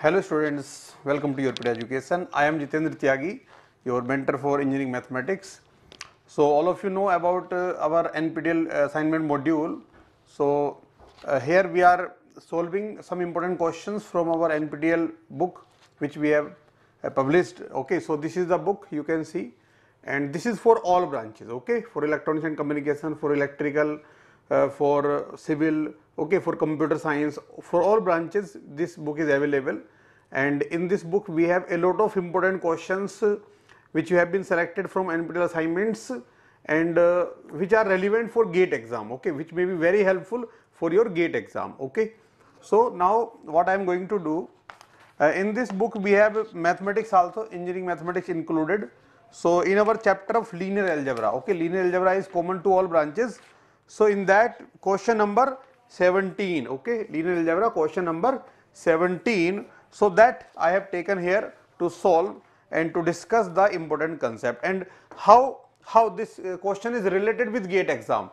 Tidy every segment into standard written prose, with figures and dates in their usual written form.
Hello students, welcome to Your Education. I am Jitendra Tyagi, your mentor for engineering mathematics. So all of you know about our NPTEL assignment module. So here we are solving some important questions from our NPTEL book which we have published. Okay, so this is the book you can see, and this is for all branches. Okay, for electronics and communication, for electrical, for civil, okay, for computer science, for all branches this book is available. And in this book we have a lot of important questions which have been selected from NPTEL assignments and which are relevant for GATE exam, okay, which may be very helpful for your GATE exam. Okay, so now what I am going to do, in this book we have mathematics also, engineering mathematics included. So in our chapter of linear algebra, okay, linear algebra is common to all branches. So in that question number 17, okay, linear algebra question number 17, so that I have taken here to solve and to discuss the important concept and how this question is related with GATE exam.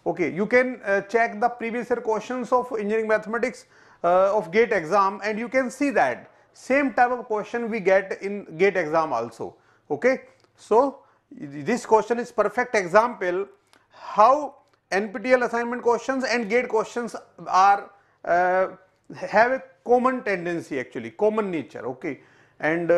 Okay, you can check the previous year questions of engineering mathematics of GATE exam, and you can see that same type of question we get in GATE exam also. Okay, so this question is perfect example how NPTEL assignment questions and GATE questions are have a common tendency, actually common nature. Okay, and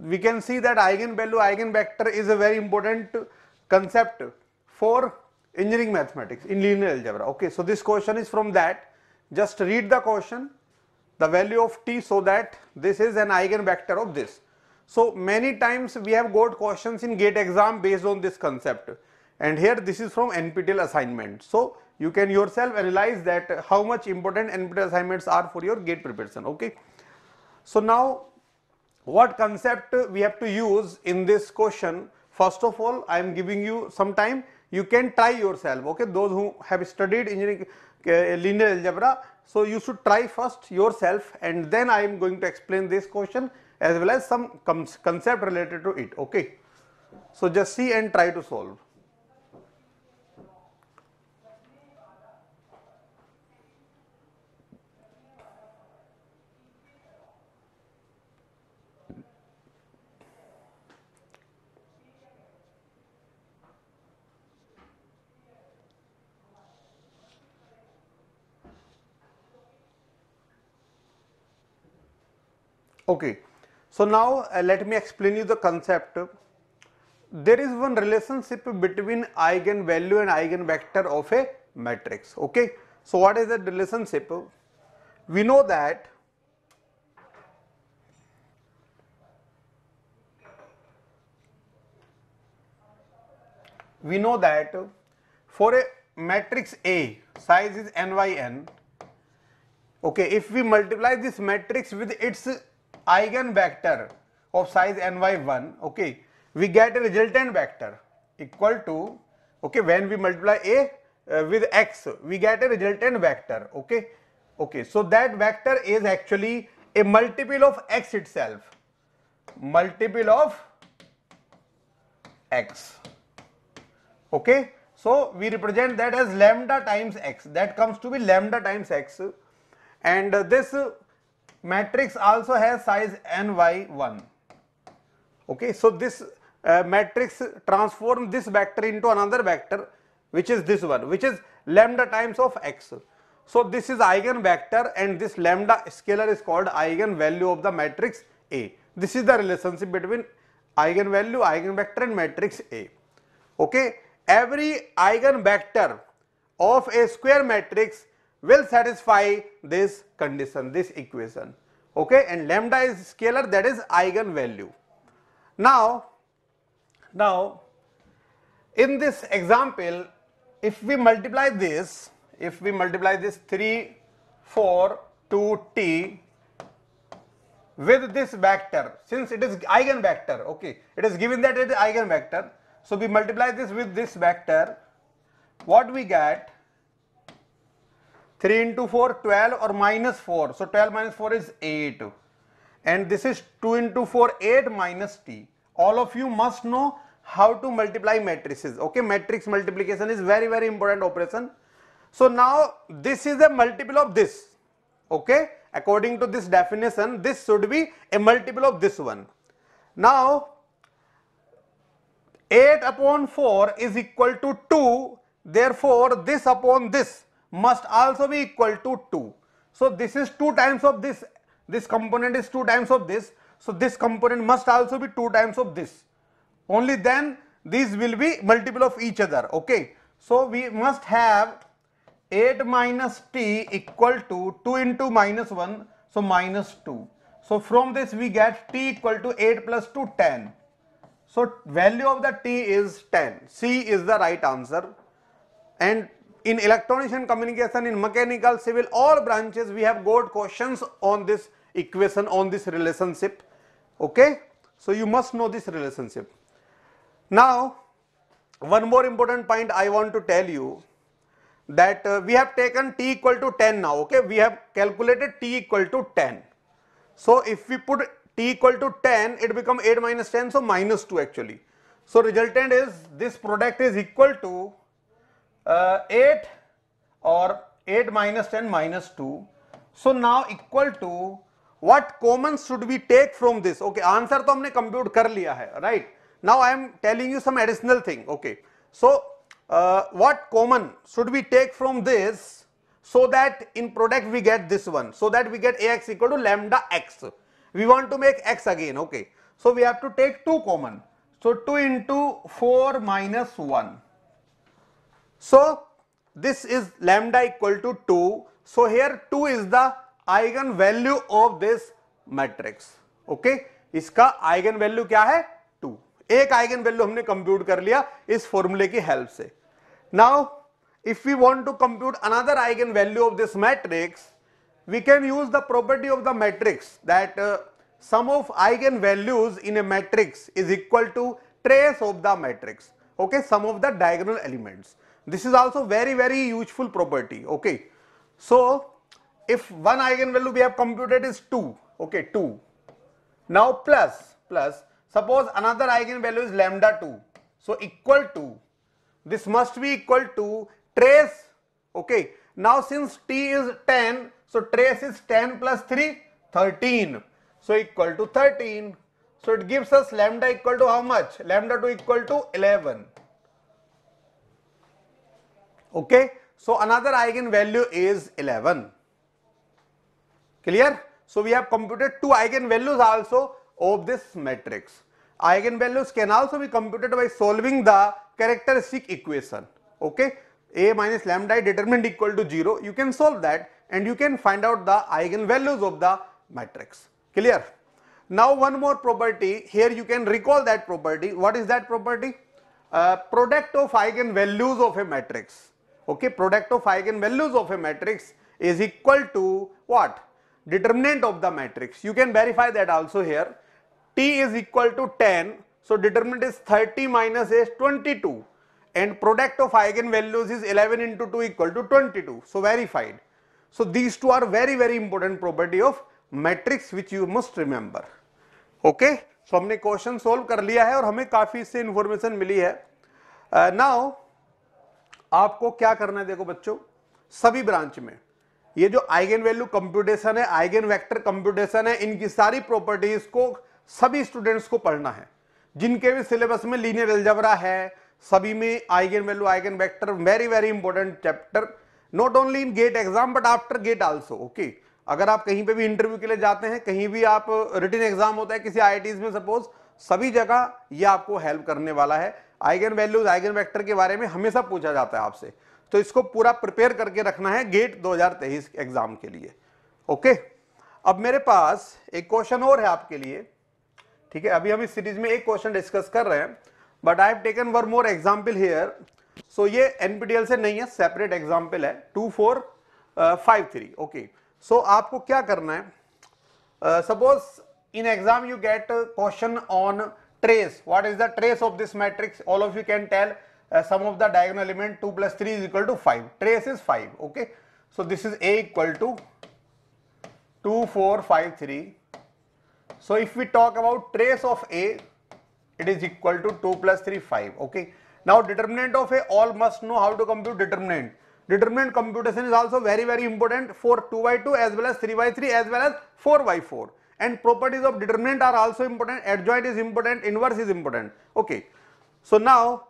we can see that eigenvalue, eigenvector is a very important concept for engineering mathematics in linear algebra. Okay, so this question is from that. Just read the question, the value of t, so that this is an eigenvector of this. So many times we have got questions in GATE exam based on this concept, and here this is from NPTEL assignment. So you can yourself analyze that how much important NPTEL assignments are for your GATE preparation. Okay, so now what concept we have to use in this question? First of all, I am giving you some time, you can try yourself. Okay, those who have studied engineering linear algebra, so you should try first yourself, and then I am going to explain this question as well as some concept related to it. Okay, so just see and try to solve. Okay, so now let me explain you the concept. There is one relationship between eigenvalue and eigenvector of a matrix. Okay, so what is that relationship? We know that for a matrix A, size is n by n. Okay, if we multiply this matrix with its eigenvector of size n by 1, okay, we get a resultant vector equal to, okay, when we multiply A with x, we get a resultant vector. Okay, okay, so that vector is actually a multiple of x itself, multiple of x. Okay, so we represent that as lambda times x, that comes to be lambda times x, and this matrix also has size n by 1. Okay, so this matrix transform this vector into another vector which is this one, which is lambda times of x. So this is eigenvector, and this lambda scalar is called eigenvalue of the matrix A. This is the relationship between eigenvalue, eigenvector and matrix A. Okay, every eigenvector of a square matrix will satisfy this condition, this equation. Okay, and lambda is scalar, that is eigenvalue. Now in this example, if we multiply this 3, 4, 2t with this vector, since it is eigenvector, okay, it is given that it is eigenvector, so we multiply this with this vector, what we get? 3 into 4, 12 or minus 4, so 12 minus 4 is 8, and this is 2 into 4, 8 minus t. All of you must know how to multiply matrices. Okay, matrix multiplication is very important operation. So now this is a multiple of this. Okay, according to this definition, this should be a multiple of this one. Now 8 upon 4 is equal to 2, therefore this upon this must also be equal to 2. So this is 2 times of this component is 2 times of this, so this component must also be 2 times of this. Only then these will be multiple of each other. Okay, so we must have 8 minus t equal to 2 into minus 1, so minus 2. So from this we get t equal to 8 plus 2, 10. So value of the t is 10. C is the right answer. And in electronics and communication, in mechanical, civil, all branches, we have got questions on this equation, on this relationship. Okay, so you must know this relationship. Now one more important point I want to tell you, that we have taken t equal to 10 now. Okay, we have calculated t equal to 10. So if we put t equal to 10, it becomes 8 minus 10, so minus 2 actually. So resultant is this product is equal to 8 or 8 minus 10 minus 2. So now equal to what common should we take from this? Okay, answer तो हमने compute कर लिया है, right? Now I am telling you some additional thing. Okay, so what common should we take from this, so that in product we get this one, so that we get ax equal to lambda x. We want to make x again. Okay, so we have to take 2 common. So 2 into 4 minus 1. So this is lambda equal to 2. So here 2 is the eigen value of this matrix. Okay, इसका eigen value क्या है? 2. एक eigen value हमने compute कर लिया इस formula की help से. Now if we want to compute another eigen value of this matrix, we can use the property of the matrix, that sum of eigen values in a matrix is equal to trace of the matrix. Okay, sum of the diagonal elements. This is also very useful property. Okay, so if one eigenvalue we have computed is 2, okay, 2. Now plus suppose another eigenvalue is lambda 2, so equal to, this must be equal to trace. Okay, now since t is 10, so trace is 10 plus 3, 13, so equal to 13. So it gives us lambda equal to how much? Lambda 2 equal to 11. Okay, so another eigenvalue is 11. Clear? So we have computed 2 eigenvalues also of this matrix. Eigenvalues can also be computed by solving the characteristic equation. Okay, a minus lambda determinant equal to 0. You can solve that and you can find out the eigenvalues of the matrix. Clear? Now one more property, here you can recall that property. What is that property? Product of eigenvalues of a matrix. Okay, product of eigenvalues of a matrix is equal to what? Determinant of the matrix. You can verify that also here. T is equal to 10, so determinant is 30 minus a is 22, and product of eigenvalues is 11 into 2 equal to 22. So verified. So these two are very important property of matrix which you must remember. Okay, so हमने question solve कर लिया है और हमें काफी इससे information मिली है. Now आपको क्या करना है, देखो बच्चों, सभी ब्रांच में ये जो आइगन वैल्यू कंप्यूटेशन है, आइगन वेक्टर कंप्यूटेशन है, इनकी सारी प्रॉपर्टीज को सभी स्टूडेंट्स को पढ़ना है. जिनके भी सिलेबस में लीनियर अलजेब्रा है, सभी में eigen value, eigen vector very important chapter, not only in GATE exam but after GATE also. Okay, अगर आप कहीं पे भी इंटरव्यू के लिए जाते हैं, कहीं भी आप रिटन एग्जाम होता है किसी आईआईटीज में सपोज, सभी जगह ये आपको हेल्प करने वाला है. आइगन वैल्यूज, आइगन वेक्टर के बारे में हमेशा पूछा जाता है आपसे, तो इसको पूरा प्रिपेयर करके रखना है गेट 2023 एग्जाम के लिए. ओके, अब मेरे पास एक क्वेश्चन और है आपके लिए. ठीक है, अभी हम इस सीरीज में एक क्वेश्चन डिस्कस कर रहे हैं, but I have taken one more example here. So ये एनपीटीईएल से नहीं है, सेपरेट एग्जाम्पल है, 2453. ओके, सो आपको क्या करना है, suppose in exam you get question on trace. What is the trace of this matrix? All of you can tell. Sum of the diagonal element 2 plus 3 is equal to 5. Trace is 5. Okay, so this is a equal to 2453. So if we talk about trace of a, it is equal to 2 plus 3, 5. Okay, now determinant of a, all must know how to compute determinant. determinant computation is also very important for 2 by 2 as well as 3 by 3 as well as 4 by 4, and properties of determinant are also important. Adjoint is important, inverse is important. Okay, so now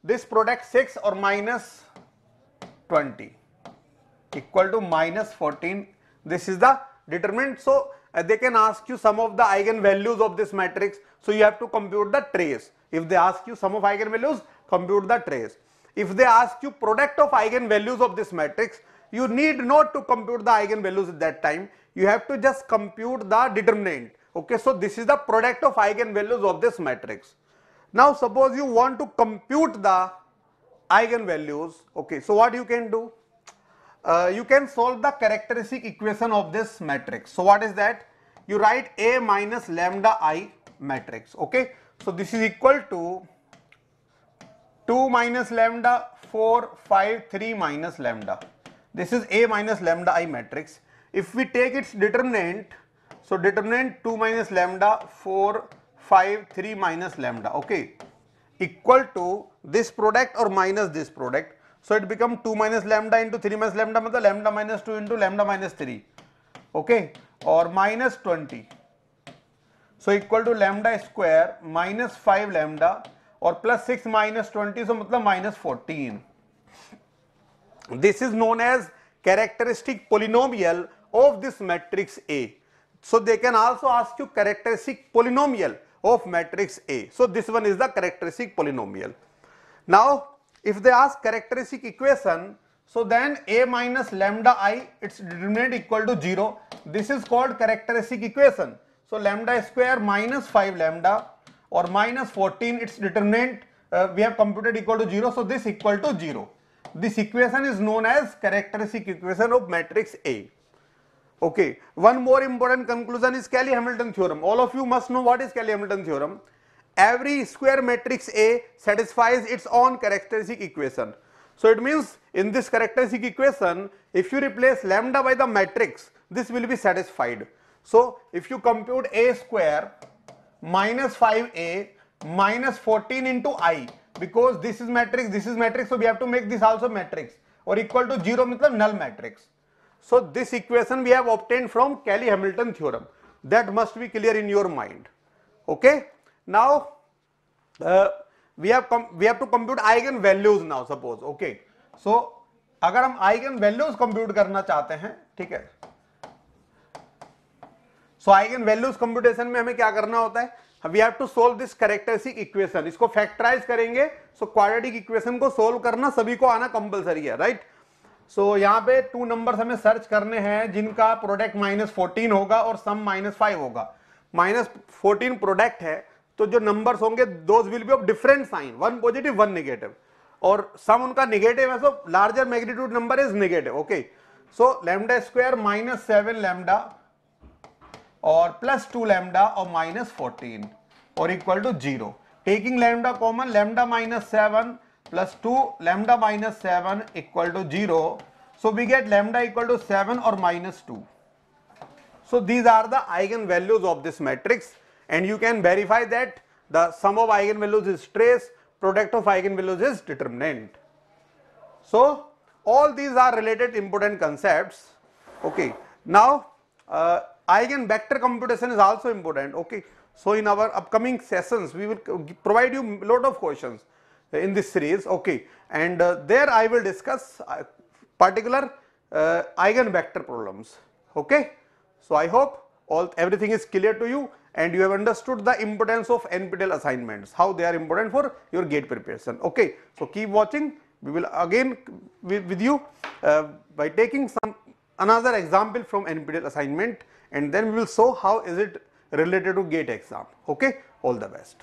this product 6 or minus 20 equal to minus 14, this is the determinant. So they can ask you some of the eigenvalues of this matrix, so you have to compute the trace. If they ask you sum of eigenvalues, compute the trace. If they ask you product of eigenvalues of this matrix, you need not to compute the eigenvalues at that time, you have to just compute the determinant. Okay, so this is the product of eigenvalues of this matrix. Now suppose you want to compute the eigenvalues. Okay, so what you can do? You can solve the characteristic equation of this matrix. So what is that? You write A minus lambda I matrix. Okay, so this is equal to 2 minus lambda, 4, 5, 3 minus lambda. This is A minus lambda I matrix. If we take its determinant, so determinant 2 minus lambda, 4, 5, 3 minus lambda, okay, equal to this product or minus this product. So it becomes 2 minus lambda into 3 minus lambda, matlab lambda minus 2 into lambda minus 3, okay, or minus 20. So equal to lambda square minus 5 lambda or plus 6 minus 20, so matlab minus 14. This is known as characteristic polynomial of this matrix A. So they can also ask you characteristic polynomial of matrix A. So this one is the characteristic polynomial. Now if they ask characteristic equation, so then A minus lambda I, its determinant equal to 0. This is called characteristic equation. So lambda square minus 5 lambda or minus 14, its determinant we have computed equal to 0. So this equal to 0. This equation is known as characteristic equation of matrix A. Okay, one more important conclusion is Cayley-Hamilton theorem. All of you must know what is Cayley-Hamilton theorem. Every square matrix A satisfies its own characteristic equation. So it means in this characteristic equation, if you replace lambda by the matrix, this will be satisfied. So if you compute A square minus 5A minus 14 into I, because this is matrix, so we have to make this also matrix, or equal to 0 matlab null matrix. So this equation we have obtained from Cayley-Hamilton theorem. That must be clear in your mind. Okay. Now we have to compute eigenvalues now, suppose. Okay. So अगर हम eigenvalues compute करना चाहते हैं, ठीक है, so eigenvalues computation में हमें क्या करना होता है? We have to solve this characteristic equation. इसको factorize करेंगे, so quadratic equation को solve करना सभी को आना compulsory है, right? So यहाँ पे 2 numbers हमें search करने हैं जिनका product minus 14 होगा और sum minus 5 होगा. Minus 14 product है, तो जो numbers होंगे those will be of different sign, one positive one negative, और sum उनका negative है, so larger magnitude number is negative. Okay, so lambda square minus 7 lambda और plus 2 lambda or minus 14 or equal to 0. Taking lambda common, lambda minus 7 plus 2 lambda minus 7 equal to 0. So we get lambda equal to 7 or minus 2. So these are the eigenvalues of this matrix, and you can verify that the sum of eigenvalues is trace, product of eigenvalues is determinant. So all these are related important concepts. Okay, now eigenvector computation is also important. Okay, so in our upcoming sessions we will provide you a lot of questions in this series. Okay, and there I will discuss particular eigenvector problems. Okay, so I hope everything is clear to you and you have understood the importance of NPTEL assignments, how they are important for your GATE preparation. Okay, so keep watching. We will again with you by taking another example from NPTEL assignment, and then we will show how is it related to GATE exam. Okay, all the best.